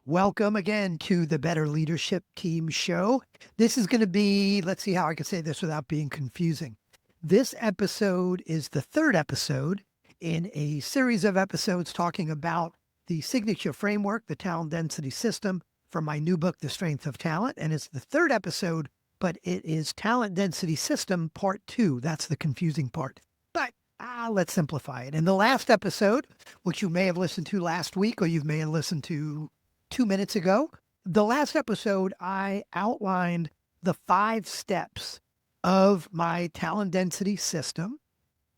Welcome again to the Better Leadership Team show. This is going to be, let's see how I can say this without being confusing. This episode is the third episode in a series of episodes talking about the signature framework, the talent density system from my new book, The Strength of Talent. And it's the third episode, but it is talent density system part 2. That's the confusing part. But let's simplify it. In the last episode, which you may have listened to last week or you may have listened to 2 minutes ago, the last episode, I outlined the 5 steps of my talent density system,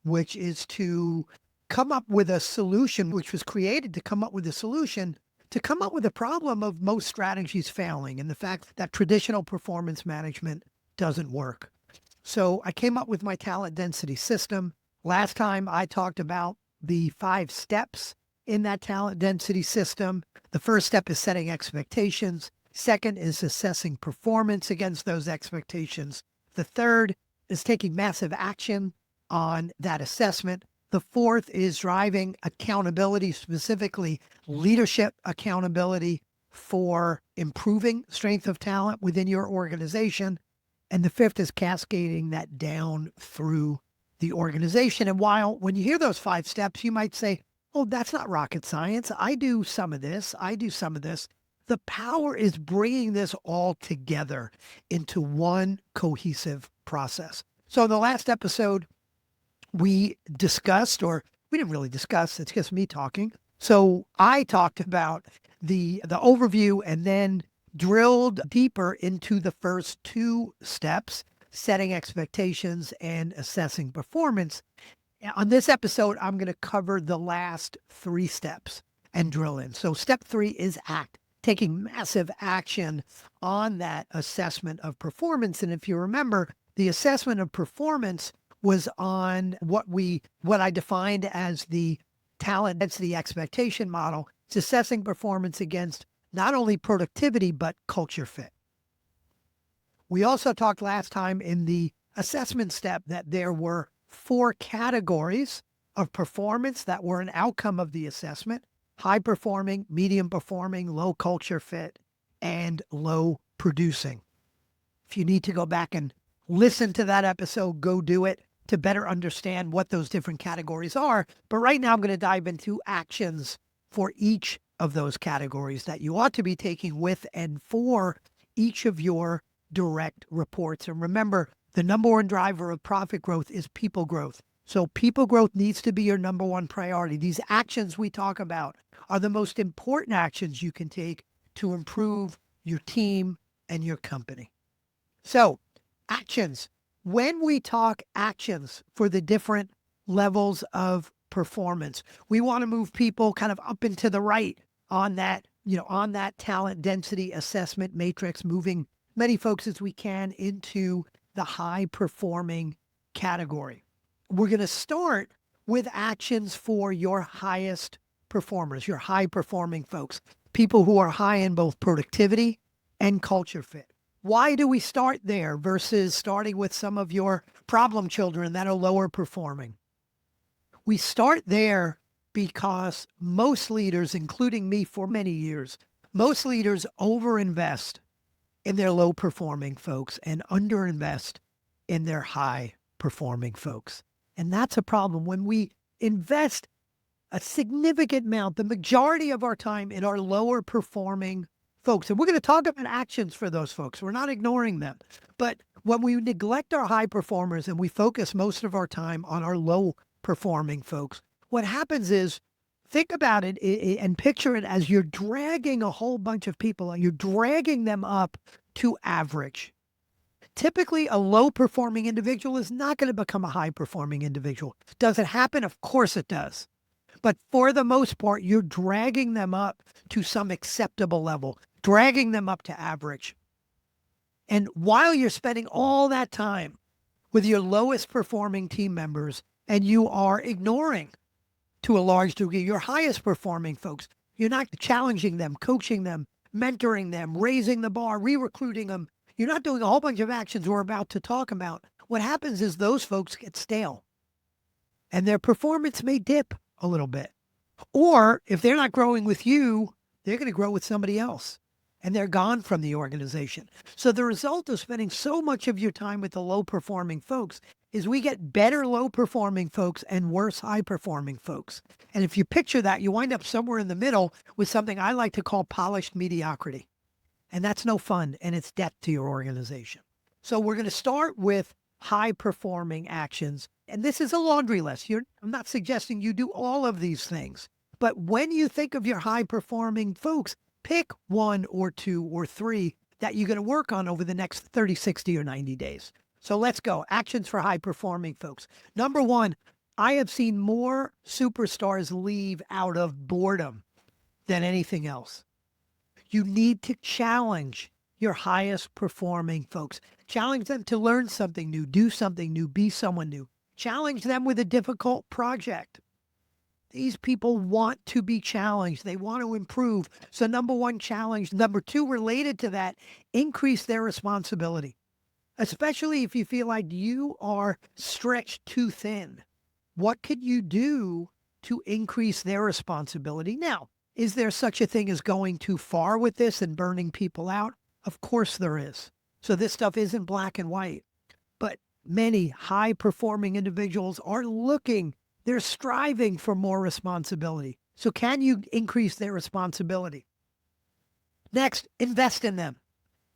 which is to come up with a solution, which was created to come up with a solution to come up with a problem of most strategies failing and the fact that traditional performance management doesn't work. So I came up with my talent density system. Last time I talked about the 5 steps in that talent density system. The first step is setting expectations. Second is assessing performance against those expectations. The third is taking massive action on that assessment. The fourth is driving accountability, specifically leadership accountability for improving strength of talent within your organization. And the fifth is cascading that down through the organization. And when you hear those 5 steps, you might say, oh, that's not rocket science. I do some of this. The power is bringing this all together into one cohesive process. So in the last episode, we discussed, or we didn't really discuss, it's just me talking. So I talked about the overview and then drilled deeper into the first 2 steps, setting expectations and assessing performance. On this episode, I'm going to cover the last 3 steps and drill in. So step 3 is act, taking massive action on that assessment of performance. And if you remember, the assessment of performance was on what I defined as the talent density expectation model. It's assessing performance against not only productivity, but culture fit. We also talked last time in the assessment step that there were 4 categories of performance that were an outcome of the assessment: high performing, medium performing, low culture fit, and low producing. If you need to go back and listen to that episode, go do it to better understand what those different categories are. But right now I'm going to dive into actions for each of those categories that you ought to be taking with and for each of your direct reports. And remember, the number one driver of profit growth is people growth. So people growth needs to be your number one priority. These actions we talk about are the most important actions you can take to improve your team and your company. So actions. When we talk actions for the different levels of performance, we want to move people kind of up and to the right on that, on that talent density assessment matrix, moving many folks as we can into the high performing category. We're going to start with actions for your highest performers, your high performing folks, people who are high in both productivity and culture fit. Why do we start there versus starting with some of your problem children that are lower performing? We start there because most leaders, including me for many years, most leaders overinvest in their low performing folks and underinvest in their high performing folks. And that's a problem. When we invest a significant amount, the majority of our time, in our lower performing folks, and we're going to talk about actions for those folks. We're not ignoring them. But when we neglect our high performers and we focus most of our time on our low performing folks, what happens is, think about it and picture it as you're dragging a whole bunch of people and you're dragging them up to average. Typically, a low performing individual is not going to become a high performing individual. Does it happen? Of course it does. But for the most part, you're dragging them up to some acceptable level, dragging them up to average. And while you're spending all that time with your lowest performing team members and you are ignoring, to a large degree, your highest performing folks, you're not challenging them, coaching them, mentoring them, raising the bar, re-recruiting them. You're not doing a whole bunch of actions we're about to talk about. What happens is those folks get stale and their performance may dip a little bit. Or if they're not growing with you, they're going to grow with somebody else and they're gone from the organization. So the result of spending so much of your time with the low performing folks is we get better low performing folks and worse high performing folks. And if you picture that, you wind up somewhere in the middle with something I like to call polished mediocrity. And that's no fun, and it's death to your organization. So we're going to start with high performing actions. And this is a laundry list. I'm not suggesting you do all of these things. But when you think of your high performing folks, pick one or two or three that you're going to work on over the next 30, 60, or 90 days. So let's go. Actions for high performing folks. Number one, I have seen more superstars leave out of boredom than anything else. You need to challenge your highest performing folks. Challenge them to learn something new, do something new, be someone new. Challenge them with a difficult project. These people want to be challenged. They want to improve. So number one, challenge. Number two, related to that, increase their responsibility, especially if you feel like you are stretched too thin. What could you do to increase their responsibility? Now, is there such a thing as going too far with this and burning people out? Of course there is. So this stuff isn't black and white. But many high-performing individuals are looking, they're striving for more responsibility. So can you increase their responsibility? Next, invest in them.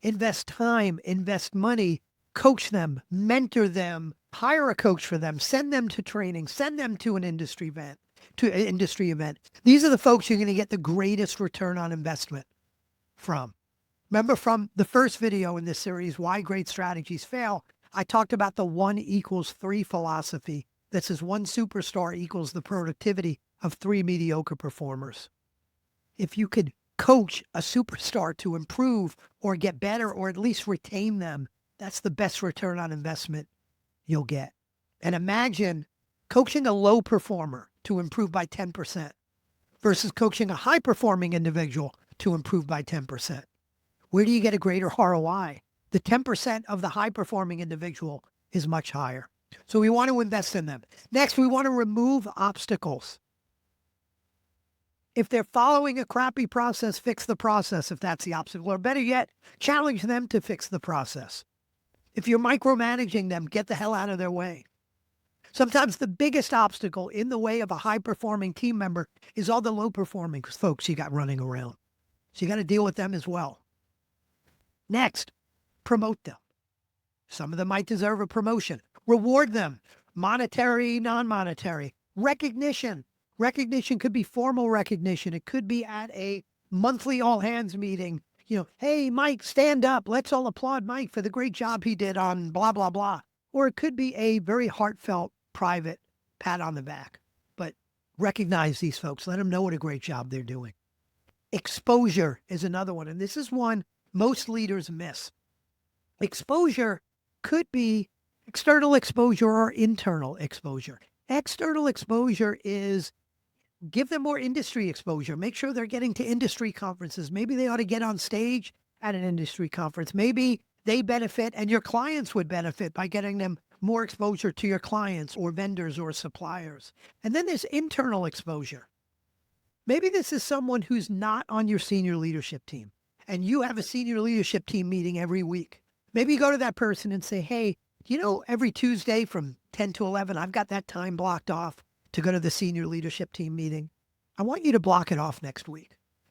Invest time, invest money, coach them, mentor them, hire a coach for them, send them to training, send them to an industry event. These are the folks you're going to get the greatest return on investment from. Remember from the first video in this series, Why Great Strategies Fail, I talked about the 1=3 philosophy that says one superstar equals the productivity of 3 mediocre performers. If you could coach a superstar to improve or get better or at least retain them, that's the best return on investment you'll get. And imagine coaching a low performer to improve by 10% versus coaching a high-performing individual to improve by 10%. Where do you get a greater ROI? The 10% of the high-performing individual is much higher. So we want to invest in them. Next, we want to remove obstacles. If they're following a crappy process, fix the process if that's the obstacle. Or better yet, challenge them to fix the process. If you're micromanaging them, get the hell out of their way. Sometimes the biggest obstacle in the way of a high-performing team member is all the low-performing folks you got running around. So you got to deal with them as well. Next, promote them. Some of them might deserve a promotion. Reward them, monetary, non-monetary. Recognition. Recognition could be formal recognition. It could be at a monthly all-hands meeting. Hey, Mike, stand up. Let's all applaud Mike for the great job he did on blah, blah, blah. Or it could be a very heartfelt, private pat on the back. But recognize these folks. Let them know what a great job they're doing. Exposure is another one. And this is one most leaders miss. Exposure could be external exposure or internal exposure. External exposure is give them more industry exposure. Make sure they're getting to industry conferences. Maybe they ought to get on stage at an industry conference. Maybe they benefit and your clients would benefit by getting them more exposure to your clients or vendors or suppliers. And then there's internal exposure. Maybe this is someone who's not on your senior leadership team and you have a senior leadership team meeting every week. Maybe you go to that person and say, hey, every Tuesday from 10 to 11, I've got that time blocked off to go to the senior leadership team meeting. I want you to block it off next week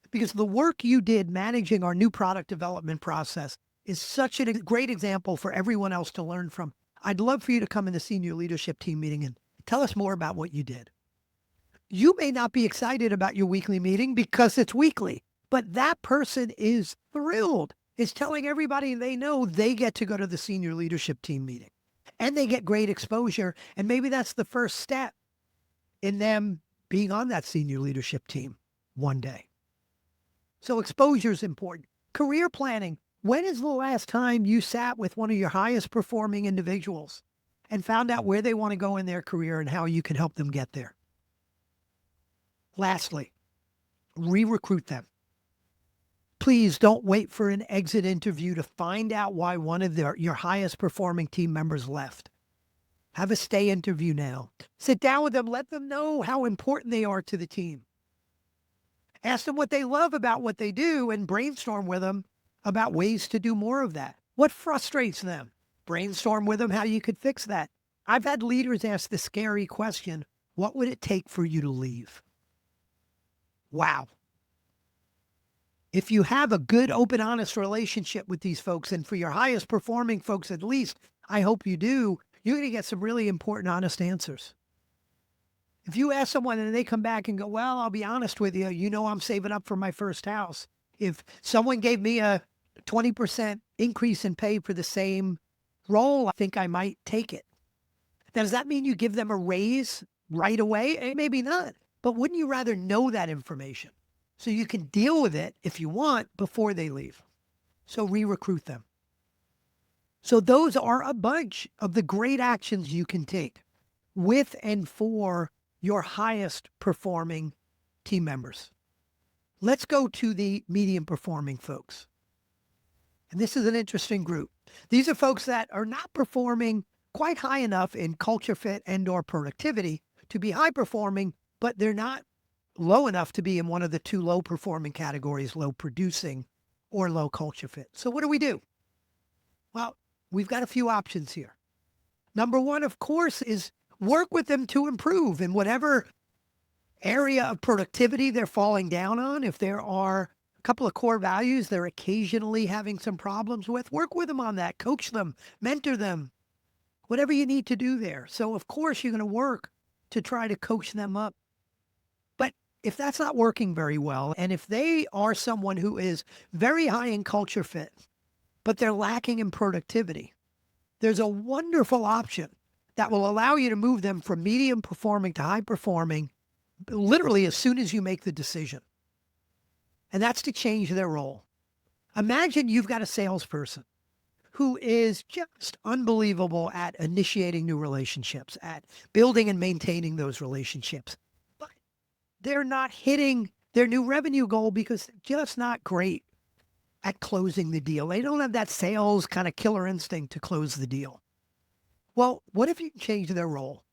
because the work you did managing our new product development process is such a great example for everyone else to learn from. I'd love for you to come in the senior leadership team meeting and tell us more about what you did. You may not be excited about your weekly meeting because it's weekly, but that person is thrilled. Is telling everybody they know they get to go to the senior leadership team meeting and they get great exposure. And maybe that's the first step in them being on that senior leadership team one day. So exposure is important. Career planning. When is the last time you sat with one of your highest performing individuals and found out where they want to go in their career and how you can help them get there? Lastly, re-recruit them. Please don't wait for an exit interview to find out why one of your highest performing team members left. Have a stay interview now. Sit down with them. Let them know how important they are to the team. Ask them what they love about what they do and brainstorm with them about ways to do more of that. What frustrates them? Brainstorm with them how you could fix that. I've had leaders ask the scary question, what would it take for you to leave? Wow. If you have a good, open, honest relationship with these folks, and for your highest performing folks at least, I hope you do, you're going to get some really important, honest answers. If you ask someone and they come back and go, well, I'll be honest with you, I'm saving up for my first house. If someone gave me a 20% increase in pay for the same role, I think I might take it. Now, does that mean you give them a raise right away? Maybe not. But wouldn't you rather know that information so you can deal with it if you want before they leave? So re-recruit them. So those are a bunch of the great actions you can take with and for your highest performing team members. Let's go to the medium performing folks. And this is an interesting group. These are folks that are not performing quite high enough in culture fit and or productivity to be high performing, but they're not low enough to be in one of the two low performing categories, low producing or low culture fit. So what do? Well, we've got a few options here. Number one, of course, is work with them to improve in whatever area of productivity they're falling down on. If there are a couple of core values they're occasionally having some problems with, work with them on that, coach them, mentor them, whatever you need to do there. So of course you're going to work to try to coach them up. But if that's not working very well, and if they are someone who is very high in culture fit, but they're lacking in productivity, there's a wonderful option that will allow you to move them from medium performing to high performing literally as soon as you make the decision. And that's to change their role. Imagine you've got a salesperson who is just unbelievable at initiating new relationships, at building and maintaining those relationships. But they're not hitting their new revenue goal because they're just not great at closing the deal. They don't have that sales kind of killer instinct to close the deal. Well, what if you change their role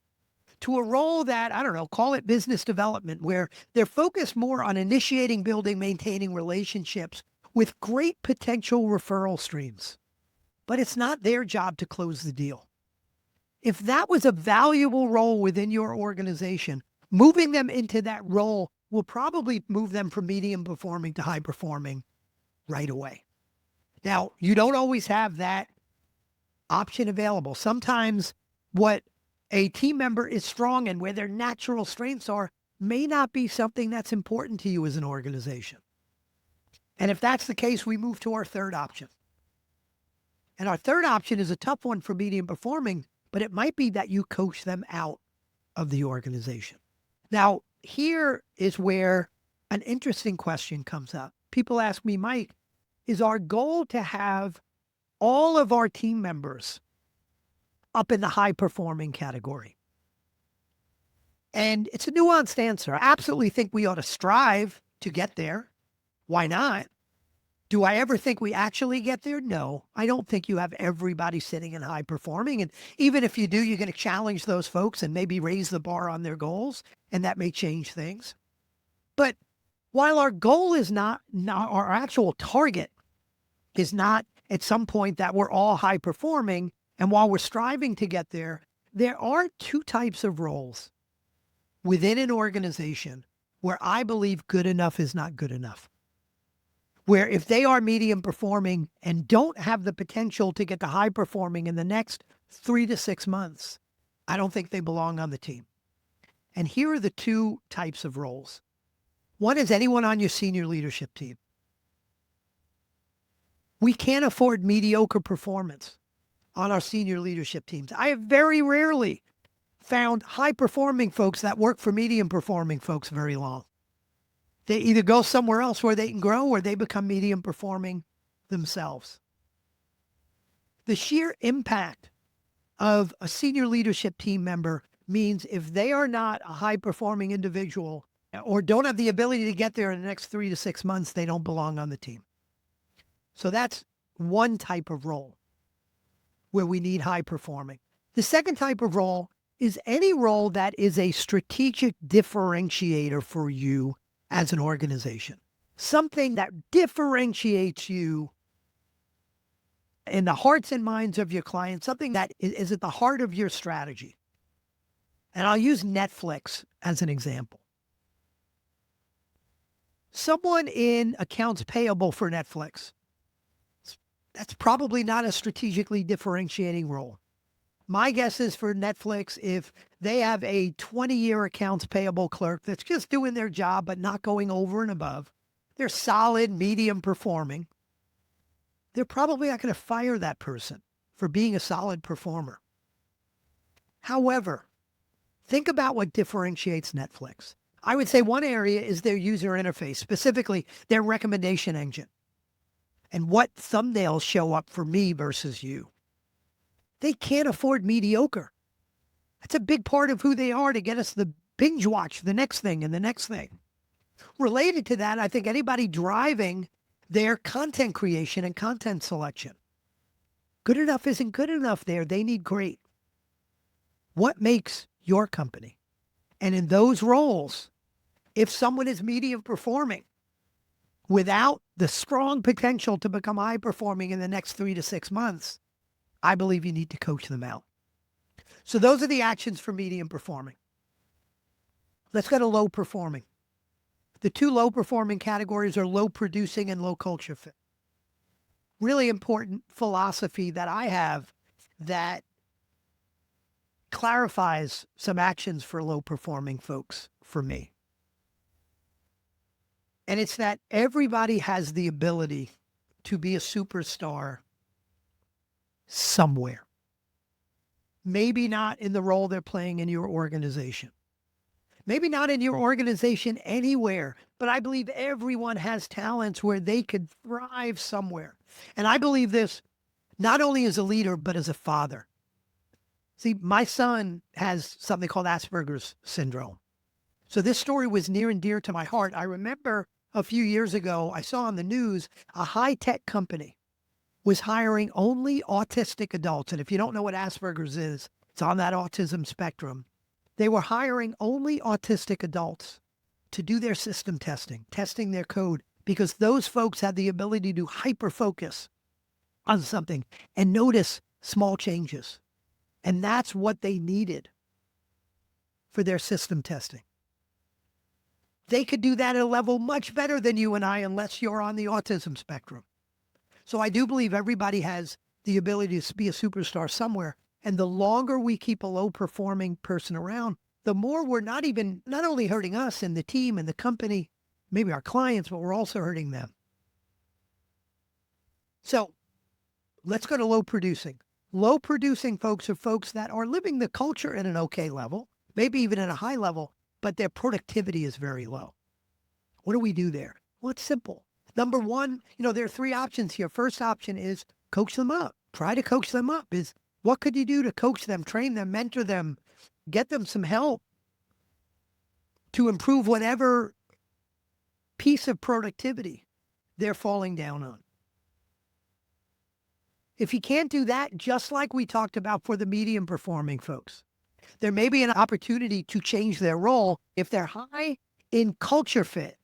to a role that, I don't know, call it business development, where they're focused more on initiating, building, maintaining relationships with great potential referral streams. But it's not their job to close the deal. If that was a valuable role within your organization, moving them into that role will probably move them from medium performing to high performing right away. Now, you don't always have that option available. Sometimes what a team member is strong in, where their natural strengths are, may not be something that's important to you as an organization. And if that's the case, we move to our third option. And our third option is a tough one for medium performing, but it might be that you coach them out of the organization. Now, here is where an interesting question comes up. People ask me, Mike, is our goal to have all of our team members up in the high performing category? And it's a nuanced answer. I absolutely think we ought to strive to get there. Why not? Do I ever think we actually get there? No, I don't think you have everybody sitting in high performing. And even if you do, you're going to challenge those folks and maybe raise the bar on their goals, and that may change things. But while our goal is not our actual target is not at some point that we're all high performing, and while we're striving to get there, there are two types of roles within an organization where I believe good enough is not good enough. Where if they are medium performing and don't have the potential to get to high performing in the next 3 to 6 months, I don't think they belong on the team. And here are the two types of roles. One is anyone on your senior leadership team. We can't afford mediocre performance on our senior leadership teams. I have very rarely found high-performing folks that work for medium-performing folks very long. They either go somewhere else where they can grow, or they become medium-performing themselves. The sheer impact of a senior leadership team member means if they are not a high-performing individual or don't have the ability to get there in the next 3 to 6 months, they don't belong on the team. So that's one type of role where we need high performing. The second type of role is any role that is a strategic differentiator for you as an organization. Something that differentiates you in the hearts and minds of your clients, something that is at the heart of your strategy. And I'll use Netflix as an example. Someone in accounts payable for Netflix, that's probably not a strategically differentiating role. My guess is for Netflix, if they have a 20-year accounts payable clerk that's just doing their job but not going over and above, they're solid, medium performing, they're probably not going to fire that person for being a solid performer. However, think about what differentiates Netflix. I would say one area is their user interface, specifically their recommendation engine, and what thumbnails show up for me versus you. They can't afford mediocre. That's a big part of who they are to get us the binge watch, the next thing and the next thing. Related to that, I think anybody driving their content creation and content selection. Good enough isn't good enough there. They need great. What makes your company? And in those roles, if someone is medium performing without the strong potential to become high performing in the next 3 to 6 months, I believe you need to coach them out. So those are the actions for medium performing. Let's go to low performing. The two low performing categories are low producing and low culture fit. Really important philosophy that I have that clarifies some actions for low performing folks for me. And it's that everybody has the ability to be a superstar somewhere. Maybe not in the role they're playing in your organization. Maybe not in your organization anywhere, but I believe everyone has talents where they could thrive somewhere. And I believe this not only as a leader, but as a father. See, my son has something called Asperger's syndrome. So this story was near and dear to my heart. I remember a few years ago, I saw on the news a high-tech company was hiring only autistic adults. And if you don't know what Asperger's is, it's on that autism spectrum. They were hiring only autistic adults to do their system testing their code, because those folks had the ability to hyper-focus on something and notice small changes. And that's what they needed for their system testing. They could do that at a level much better than you and I, unless you're on the autism spectrum. So I do believe everybody has the ability to be a superstar somewhere. And the longer we keep a low-performing person around, the more we're not only hurting us and the team and the company, maybe our clients, but we're also hurting them. So let's go to low producing. Low producing folks are folks that are living the culture at an okay level, maybe even at a high level, but their productivity is very low. What do we do there? Well, it's simple. Number one, there are three options here. First option is coach them up. Try to coach them up. What could you do to coach them, train them, mentor them, get them some help to improve whatever piece of productivity they're falling down on? If you can't do that, just like we talked about for the medium performing folks, there may be an opportunity to change their role if they're high in culture fit,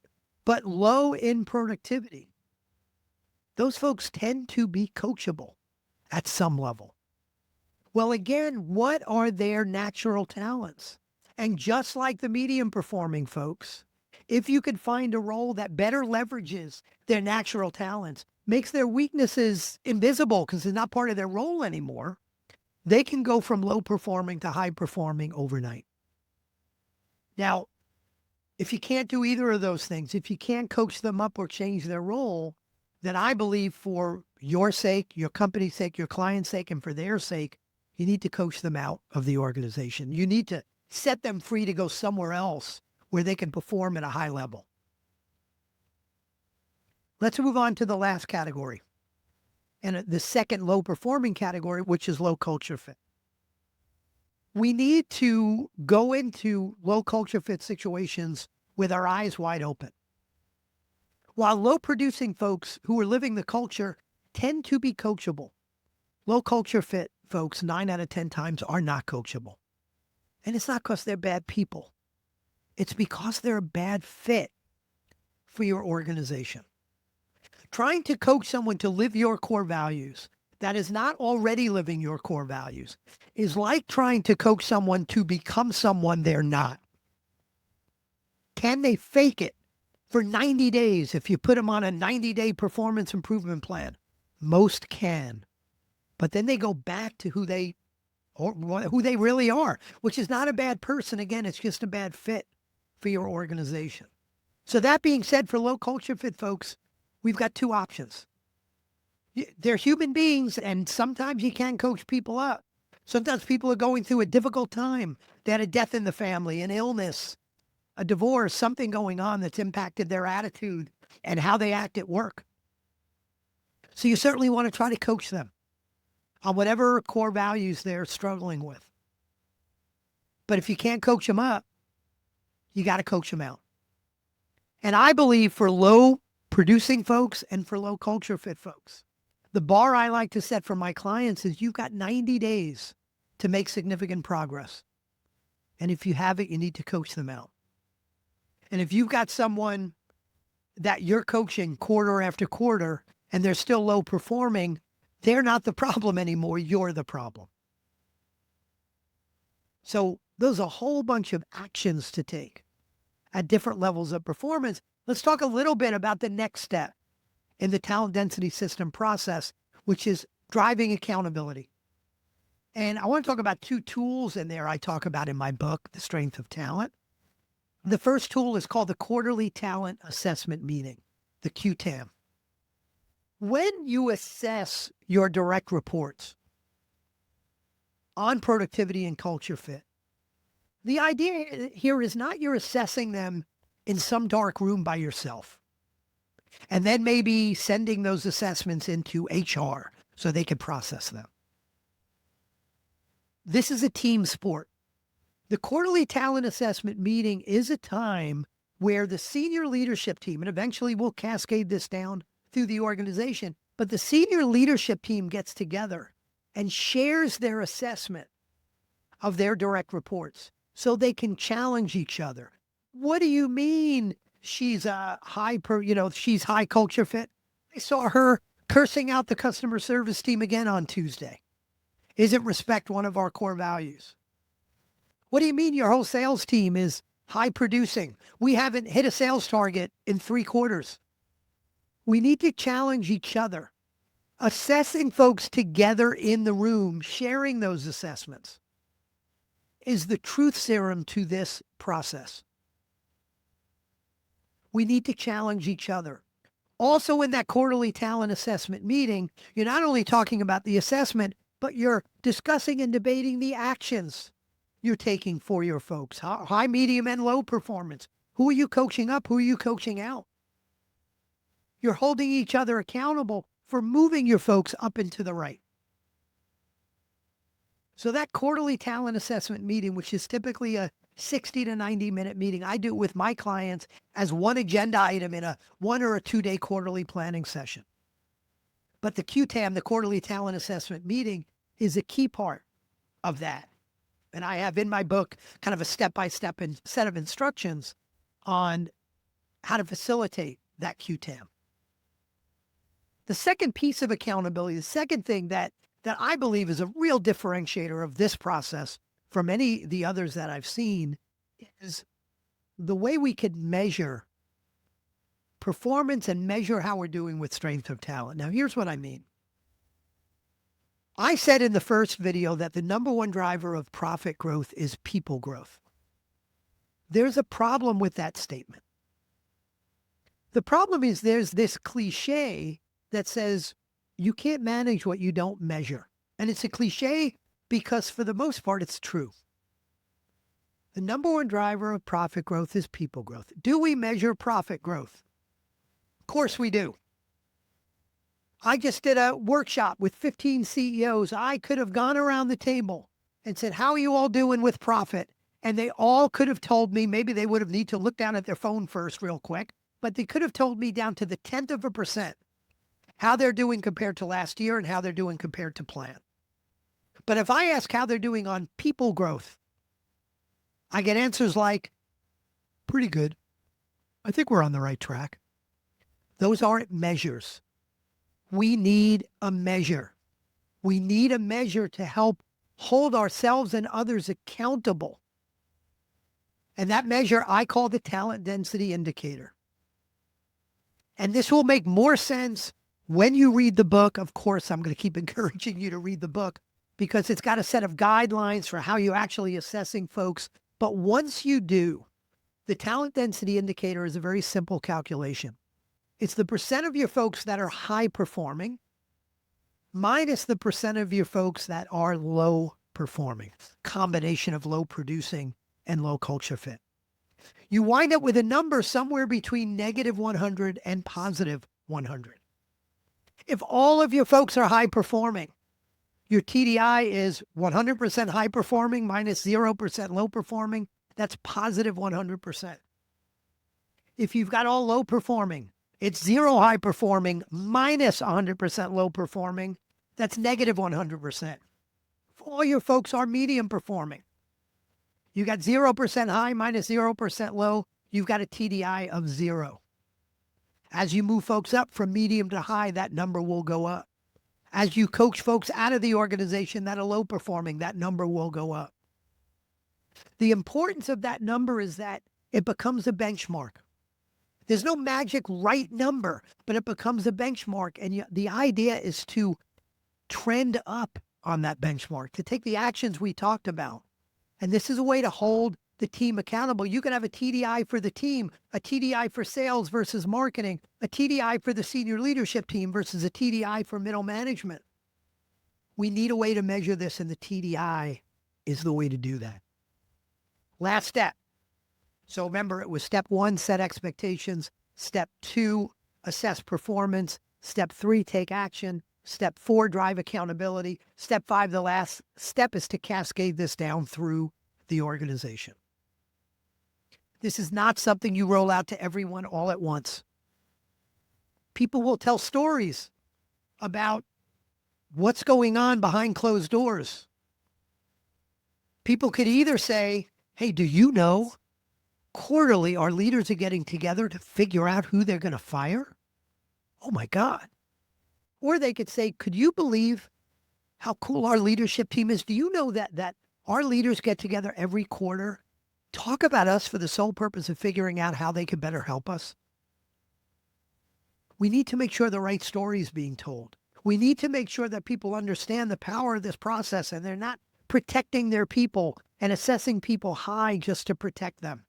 but low in productivity. Those folks tend to be coachable at some level. Well, again, what are their natural talents? And just like the medium performing folks, if you could find a role that better leverages their natural talents, makes their weaknesses invisible because they're not part of their role anymore, they can go from low performing to high performing overnight. Now, if you can't do either of those things, if you can't coach them up or change their role, then I believe for your sake, your company's sake, your client's sake, and for their sake, you need to coach them out of the organization. You need to set them free to go somewhere else where they can perform at a high level. Let's move on to the last category, and the second low performing category, which is low culture fit. We need to go into low culture fit situations with our eyes wide open. While low producing folks who are living the culture tend to be coachable, low culture fit folks 9 out of 10 times are not coachable. And it's not because they're bad people. It's because they're a bad fit for your organization. Trying to coach someone to live your core values that is not already living your core values is like trying to coach someone to become someone they're not. Can they fake it for 90 days if you put them on a 90-day performance improvement plan? Most can. But then they go back to who they really are, which is not a bad person. Again, it's just a bad fit for your organization. So that being said, for low culture fit folks, we've got two options. They're human beings, and sometimes you can coach people up. Sometimes people are going through a difficult time. They had a death in the family, an illness, a divorce, something going on that's impacted their attitude and how they act at work. So you certainly want to try to coach them on whatever core values they're struggling with. But if you can't coach them up, you got to coach them out. And I believe for low producing folks and for low culture fit folks, the bar I like to set for my clients is you've got 90 days to make significant progress. And if you haven't, you need to coach them out. And if you've got someone that you're coaching quarter after quarter and they're still low performing, they're not the problem anymore. You're the problem. So there's a whole bunch of actions to take at different levels of performance. Let's talk a little bit about the next step in the talent density system process, which is driving accountability. And I want to talk about two tools in there I talk about in my book, The Strength of Talent. The first tool is called the Quarterly Talent Assessment Meeting, the QTAM. When you assess your direct reports on productivity and culture fit, the idea here is not you're assessing them in some dark room by yourself and then maybe sending those assessments into HR so they can process them. This is a team sport. The quarterly talent assessment meeting is a time where the senior leadership team, and eventually we'll cascade this down through the organization, but the senior leadership team gets together and shares their assessment of their direct reports so they can challenge each other. What do you mean she's she's high culture fit? I saw her cursing out the customer service team again on Tuesday. Isn't respect one of our core values? What do you mean your whole sales team is high producing? We haven't hit a sales target in 3 quarters. We need to challenge each other. Assessing folks together in the room, sharing those assessments, is the truth serum to this process. We need to challenge each other. Also in that quarterly talent assessment meeting, you're not only talking about the assessment, but you're discussing and debating the actions you're taking for your folks. High, medium, and low performance. Who are you coaching up? Who are you coaching out? You're holding each other accountable for moving your folks up and to the right. So that quarterly talent assessment meeting, which is typically a 60 to 90 minute meeting, I do it with my clients as one agenda item in a 1 or a 2 day quarterly planning session. But the QTAM, the quarterly talent assessment meeting, is a key part of that. And I have in my book kind of a step-by-step set of instructions on how to facilitate that QTAM. The second piece of accountability, the second thing that I believe is a real differentiator of this process from any of the others that I've seen, is the way we could measure performance and measure how we're doing with strength of talent. Now, here's what I mean. I said in the first video that the number one driver of profit growth is people growth. There's a problem with that statement. The problem is there's this cliche that says you can't manage what you don't measure. And it's a cliche because for the most part, it's true. The number one driver of profit growth is people growth. Do we measure profit growth? Of course we do. I just did a workshop with 15 CEOs. I could have gone around the table and said, how are you all doing with profit? And they all could have told me, maybe they would have need to look down at their phone first real quick, but they could have told me down to the 10th of a percent how they're doing compared to last year and how they're doing compared to plan. But if I ask how they're doing on people growth, I get answers like, pretty good. I think we're on the right track. Those aren't measures. We need a measure. We need a measure to help hold ourselves and others accountable. And that measure I call the talent density indicator. And this will make more sense when you read the book. Of course, I'm going to keep encouraging you to read the book because it's got a set of guidelines for how you're actually assessing folks. But once you do, the talent density indicator is a very simple calculation. It's the percent of your folks that are high performing minus the percent of your folks that are low performing, combination of low producing and low culture fit. You wind up with a number somewhere between negative 100 and positive 100. If all of your folks are high performing, your TDI is 100% high performing minus 0% low performing. That's positive 100%. If you've got all low performing, it's 0 high performing minus 100% low performing. That's negative 100%. If all your folks are medium performing, you got 0% high minus 0% low, you've got a TDI of 0. As you move folks up from medium to high, that number will go up. As you coach folks out of the organization that are low performing, that number will go up. The importance of that number is that it becomes a benchmark. There's no magic right number, but it becomes a benchmark. And the idea is to trend up on that benchmark, to take the actions we talked about. And this is a way to hold the team accountable. You can have a TDI for the team, a TDI for sales versus marketing, a TDI for the senior leadership team versus a TDI for middle management. We need a way to measure this, and the TDI is the way to do that. Last step. So remember, it was step 1, set expectations. Step 2, assess performance. Step 3, take action. Step 4, drive accountability. Step 5, the last step, is to cascade this down through the organization. This is not something you roll out to everyone all at once. People will tell stories about what's going on behind closed doors. People could either say, hey, do you know quarterly our leaders are getting together to figure out who they're going to fire? Oh my God. Or they could say, could you believe how cool our leadership team is? Do you know that our leaders get together every quarter, talk about us for the sole purpose of figuring out how they can better help us? We need to make sure the right story is being told. We need to make sure that people understand the power of this process and they're not protecting their people and assessing people high just to protect them.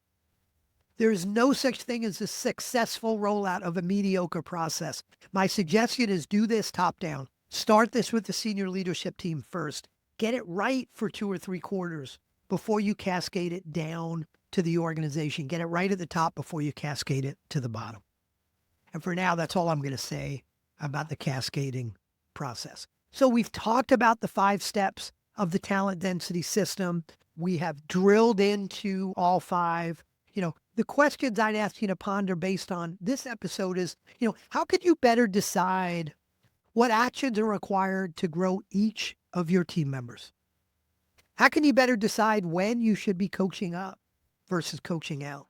There is no such thing as a successful rollout of a mediocre process. My suggestion is do this top down. Start this with the senior leadership team first. Get it right for 2 or 3 quarters before you cascade it down to the organization. Get it right at the top before you cascade it to the bottom. And for now, that's all I'm going to say about the cascading process. So we've talked about the 5 steps of the talent density system. We have drilled into all 5. The questions I'd ask you to ponder based on this episode is, how could you better decide what actions are required to grow each of your team members? How can you better decide when you should be coaching up versus coaching out?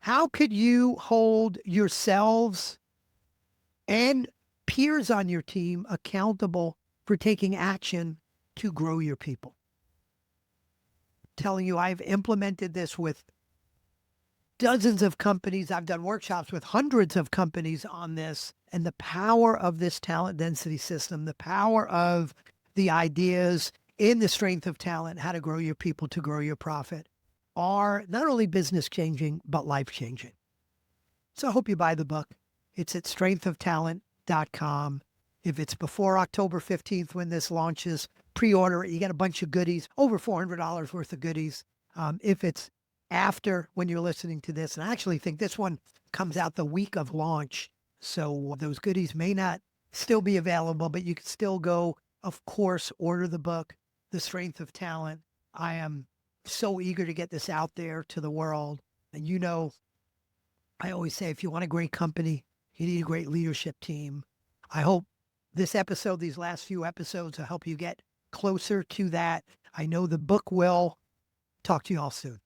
How could you hold yourselves and peers on your team accountable for taking action to grow your people? I'm telling you, I've implemented this with dozens of companies. I've done workshops with hundreds of companies on this, and the power of this talent density system, the power of the ideas in the strength of talent, how to grow your people to grow your profit, are not only business changing, but life changing. So I hope you buy the book. It's at strengthoftalent.com. If it's before October 15th when this launches, pre-order it. You get a bunch of goodies, over $400 worth of goodies. If it's after when you're listening to this, and I actually think this one comes out the week of launch, so those goodies may not still be available, but you can still go, of course, order the book, The Strength of Talent. I am so eager to get this out there to the world. And I always say, if you want a great company, you need a great leadership team. I hope this episode, these last few episodes, will help you get closer to that. I know the book will. Talk to you all soon.